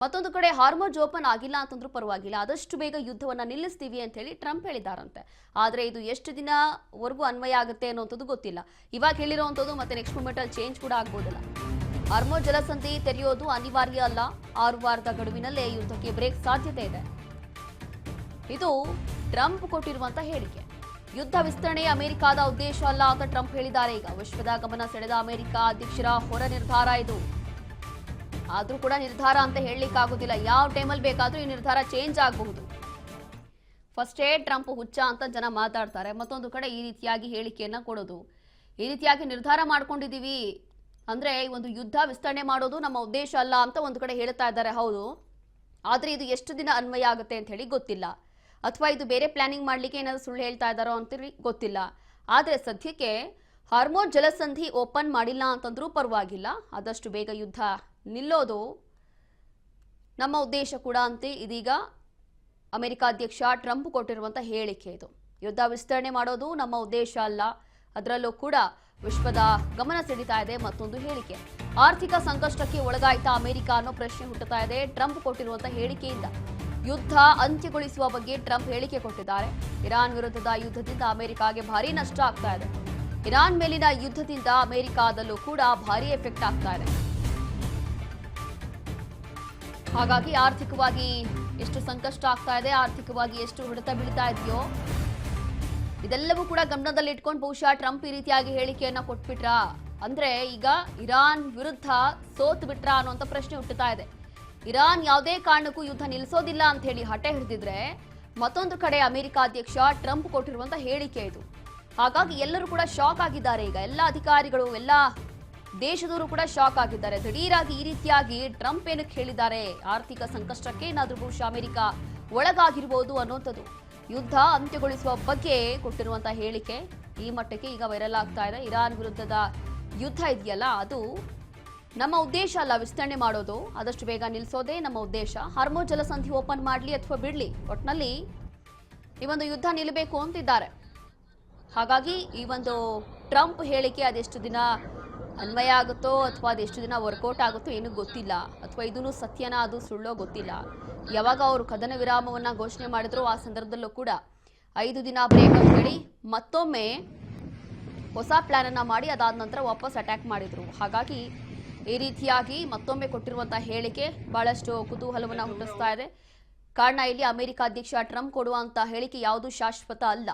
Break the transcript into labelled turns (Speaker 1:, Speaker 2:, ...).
Speaker 1: ಮತ್ತೊಂದು ಕಡೆ ಹಾರ್ಮೋಜ್ ಓಪನ್ ಆಗಿಲ್ಲ ಅಂತಂದ್ರೂ ಪರವಾಗಿಲ್ಲ, ಆದಷ್ಟು ಬೇಗ ಯುದ್ಧವನ್ನ ನಿಲ್ಲಿಸ್ತೀವಿ ಅಂತ ಹೇಳಿ ಟ್ರಂಪ್ ಹೇಳಿದಾರಂತೆ. ಆದ್ರೆ ಇದು ಎಷ್ಟು ದಿನವರೆಗೂ ಅನ್ವಯ ಆಗುತ್ತೆ ಅನ್ನೋಂಥದ್ದು ಗೊತ್ತಿಲ್ಲ. ಇವಾಗ ಹೇಳಿರುವಂಥದ್ದು ಮತ್ತೆ ನೆಕ್ಸ್ಟ್ ಮೂಮೆಂಟ್ ಅಲ್ಲಿ ಚೇಂಜ್ ಕೂಡ ಆಗ್ಬೋದಲ್ಲ. ಹಾರ್ಮೋಜ್ ಜಲಸಂಧಿ ತೆರೆಯೋದು ಅನಿವಾರ್ಯ ಅಲ್ಲ, 6 ವಾರದ ಗಡುವಿನಲ್ಲೇ ಯುದ್ಧಕ್ಕೆ ಬ್ರೇಕ್ ಸಾಧ್ಯತೆ ಇದೆ. ಇದು ಟ್ರಂಪ್ ಕೊಟ್ಟಿರುವಂತಹ ಹೇಳಿಕೆ. ಯುದ್ಧ ವಿಸ್ತರಣೆ ಅಮೆರಿಕದ ಉದ್ದೇಶ ಅಲ್ಲ ಅಂತ ಟ್ರಂಪ್ ಹೇಳಿದ್ದಾರೆ. ಈಗ ವಿಶ್ವದ ಗಮನ ಸೆಳೆದ ಅಮೆರಿಕ ಅಧ್ಯಕ್ಷರ ಹೊರ ನಿರ್ಧಾರ ಇದು. ಆದ್ರೂ ಕೂಡ ನಿರ್ಧಾರ ಅಂತ ಹೇಳಲಿಕ್ಕಾಗೋದಿಲ್ಲ, ಯಾವ ಟೈಮಲ್ಲಿ ಬೇಕಾದ್ರೂ ಈ ನಿರ್ಧಾರ ಚೇಂಜ್ ಆಗಬಹುದು. ಫಸ್ಟೇ ಟ್ರಂಪ್ ಹುಚ್ಚ ಅಂತ ಜನ ಮಾತಾಡ್ತಾರೆ, ಮತ್ತೊಂದು ಕಡೆ ಈ ರೀತಿಯಾಗಿ ಹೇಳಿಕೆಯನ್ನ ಕೊಡೋದು, ಈ ರೀತಿಯಾಗಿ ನಿರ್ಧಾರ ಮಾಡ್ಕೊಂಡಿದೀವಿ ಅಂದ್ರೆ ಈ ಒಂದು ಯುದ್ಧ ವಿಸ್ತರಣೆ ಮಾಡೋದು ನಮ್ಮ ಉದ್ದೇಶ ಅಲ್ಲ ಅಂತ ಒಂದು ಕಡೆ ಹೇಳ್ತಾ ಇದ್ದಾರೆ. ಹೌದು, ಆದ್ರೆ ಇದು ಎಷ್ಟು ದಿನ ಅನ್ವಯ ಆಗುತ್ತೆ ಅಂತ ಹೇಳಿ ಗೊತ್ತಿಲ್ಲ, ಅಥವಾ ಇದು ಬೇರೆ ಪ್ಲಾನಿಂಗ್ ಮಾಡ್ಲಿಕ್ಕೆ ಏನಾದ್ರು ಸುಳ್ಳು ಹೇಳ್ತಾ ಇದ್ದಾರೋ ಅಂತೇಳಿ ಗೊತ್ತಿಲ್ಲ. ಆದ್ರೆ ಸದ್ಯಕ್ಕೆ ಹಾರ್ಮೋಜ್ ಜಲಸಂಧಿ ಓಪನ್ ಮಾಡಿಲ್ಲ ಅಂತಂದ್ರೂ ಪರವಾಗಿಲ್ಲ, ಆದಷ್ಟು ಬೇಗ ಯುದ್ಧ ನಿಲ್ಲೋದು ನಮ್ಮ ಉದ್ದೇಶ ಕೂಡ ಅಂತ ಇದೀಗ ಅಮೆರಿಕ ಅಧ್ಯಕ್ಷ ಟ್ರಂಪ್ ಕೊಟ್ಟಿರುವಂತಹ ಹೇಳಿಕೆ. ಇದು ಯುದ್ಧ ವಿಸ್ತರಣೆ ಮಾಡೋದು ನಮ್ಮ ಉದ್ದೇಶ ಅಲ್ಲ, ಅದರಲ್ಲೂ ಕೂಡ ವಿಶ್ವದ ಗಮನ ಸೆಳೀತಾ ಇದೆ. ಮತ್ತೊಂದು ಹೇಳಿಕೆ, ಆರ್ಥಿಕ ಸಂಕಷ್ಟಕ್ಕೆ ಒಳಗಾಯ್ತಾ ಅಮೆರಿಕ ಅನ್ನೋ ಪ್ರಶ್ನೆ ಹುಟ್ಟುತ್ತಾ ಇದೆ ಟ್ರಂಪ್ ಕೊಟ್ಟಿರುವಂತಹ ಹೇಳಿಕೆಯಿಂದ. ಯುದ್ಧ ಅಂತ್ಯಗೊಳಿಸುವ ಬಗ್ಗೆ ಟ್ರಂಪ್ ಹೇಳಿಕೆ ಕೊಟ್ಟಿದ್ದಾರೆ. ಇರಾನ್ ವಿರುದ್ಧದ ಯುದ್ಧದಿಂದ ಅಮೆರಿಕಾಗೆ ಭಾರಿ ನಷ್ಟ ಆಗ್ತಾ ಇದೆ. ಇರಾನ್ ಮೇಲಿನ ಯುದ್ಧದಿಂದ ಅಮೆರಿಕಾದಲ್ಲೂ ಕೂಡ ಭಾರಿ ಎಫೆಕ್ಟ್ ಆಗ್ತಾ ಇದೆ. ಹಾಗಾಗಿ ಆರ್ಥಿಕವಾಗಿ ಎಷ್ಟು ಸಂಕಷ್ಟ ಆಗ್ತಾ ಇದೆ, ಆರ್ಥಿಕವಾಗಿ ಎಷ್ಟು ಹೊಡೆತ ಬೀಳ್ತಾ ಇದೆಯೋ ಇದೆಲ್ಲವೂ ಕೂಡ ಗಮನದಲ್ಲಿ ಇಟ್ಕೊಂಡು ಬಹುಶಃ ಟ್ರಂಪ್ ಈ ರೀತಿಯಾಗಿ ಹೇಳಿಕೆಯನ್ನ ಕೊಟ್ಬಿಟ್ರಾ, ಅಂದ್ರೆ ಈಗ ಇರಾನ್ ವಿರುದ್ಧ ಸೋತ್ ಬಿಟ್ರಾ ಅನ್ನುವಂಥ ಪ್ರಶ್ನೆ ಹುಟ್ಟುತ್ತಾ ಇದೆ. ಇರಾನ್ ಯಾವುದೇ ಕಾರಣಕ್ಕೂ ಯುದ್ಧ ನಿಲ್ಲಿಸೋದಿಲ್ಲ ಅಂತ ಹೇಳಿ ಹಠ ಹಿಡಿದಿದ್ರೆ, ಮತ್ತೊಂದು ಕಡೆ ಅಮೆರಿಕ ಅಧ್ಯಕ್ಷ ಟ್ರಂಪ್ ಕೊಟ್ಟಿರುವಂತ ಹೇಳಿಕೆ ಇದು. ಹಾಗಾಗಿ ಎಲ್ಲರೂ ಕೂಡ ಶಾಕ್ ಆಗಿದ್ದಾರೆ. ಈಗ ಎಲ್ಲ ಅಧಿಕಾರಿಗಳು, ಎಲ್ಲ ದೇಶದವರು ಕೂಡ ಶಾಕ್ ಆಗಿದ್ದಾರೆ. ದಿಢೀರಾಗಿ ಈ ರೀತಿಯಾಗಿ ಟ್ರಂಪ್ ಏನಕ್ಕೆ ಹೇಳಿದ್ದಾರೆ, ಆರ್ಥಿಕ ಸಂಕಷ್ಟಕ್ಕೆ ಏನಾದ್ರೂ ಬಹುಶಃ ಅಮೆರಿಕ ಒಳಗಾಗಿರ್ಬೋದು ಅನ್ನೋಂಥದ್ದು. ಯುದ್ಧ ಅಂತ್ಯಗೊಳಿಸುವ ಬಗ್ಗೆ ಕೊಟ್ಟಿರುವಂತಹ ಹೇಳಿಕೆ ಈ ಮಟ್ಟಕ್ಕೆ ಈಗ ವೈರಲ್ ಆಗ್ತಾ ಇದೆ. ಇರಾನ್ ವಿರುದ್ಧದ ಯುದ್ಧ ಇದೆಯಲ್ಲ, ಅದು ನಮ್ಮ ಉದ್ದೇಶ ಅಲ್ಲ ವಿಸ್ತರಣೆ ಮಾಡೋದು, ಆದಷ್ಟು ಬೇಗ ನಿಲ್ಲಿಸೋದೇ ನಮ್ಮ ಉದ್ದೇಶ. ಹಾರ್ಮೋಜ್ ಜಲಸಂಧಿ ಓಪನ್ ಮಾಡಲಿ ಅಥವಾ ಬಿಡ್ಲಿ, ಒಟ್ಟಿನಲ್ಲಿ ಈ ಒಂದು ಯುದ್ಧ ನಿಲ್ಲಬೇಕು ಅಂತಿದ್ದಾರೆ. ಹಾಗಾಗಿ ಈ ಒಂದು ಟ್ರಂಪ್ ಹೇಳಿಕೆ ಅದೆಷ್ಟು ದಿನ ಅನ್ವಯ ಆಗುತ್ತೋ ಅಥವಾ ಅದೆಷ್ಟು ದಿನ ವರ್ಕೌಟ್ ಆಗುತ್ತೋ ಏನೂ ಗೊತ್ತಿಲ್ಲ, ಅಥವಾ ಇದೂ ಸತ್ಯನ ಅದು ಸುಳ್ಳೋ ಗೊತ್ತಿಲ್ಲ. ಯಾವಾಗ ಅವರು ಕದನ ವಿರಾಮವನ್ನ ಘೋಷಣೆ ಮಾಡಿದ್ರು ಆ ಸಂದರ್ಭದಲ್ಲೂ ಕೂಡ 5 ದಿನ ಬ್ರೇಕ್ ಅಂತ ಹೇಳಿ ಮತ್ತೊಮ್ಮೆ ಹೊಸ ಪ್ಲಾನ್ ಅನ್ನ ಮಾಡಿ ಅದಾದ ನಂತರ ವಾಪಸ್ ಅಟ್ಯಾಕ್ ಮಾಡಿದ್ರು. ಹಾಗಾಗಿ ಈ ರೀತಿಯಾಗಿ ಮತ್ತೊಮ್ಮೆ ಕೊಟ್ಟಿರುವಂತಹ ಹೇಳಿಕೆ ಬಹಳಷ್ಟು ಕುತೂಹಲವನ್ನ ಹುಟ್ಟಿಸ್ತಾ ಇದೆ. ಕಾರಣ ಇಲ್ಲಿ ಅಮೆರಿಕ ಅಧ್ಯಕ್ಷ ಟ್ರಂಪ್ ಕೊಡುವಂತಹ ಹೇಳಿಕೆ ಯಾವುದು ಶಾಶ್ವತ ಅಲ್ಲ.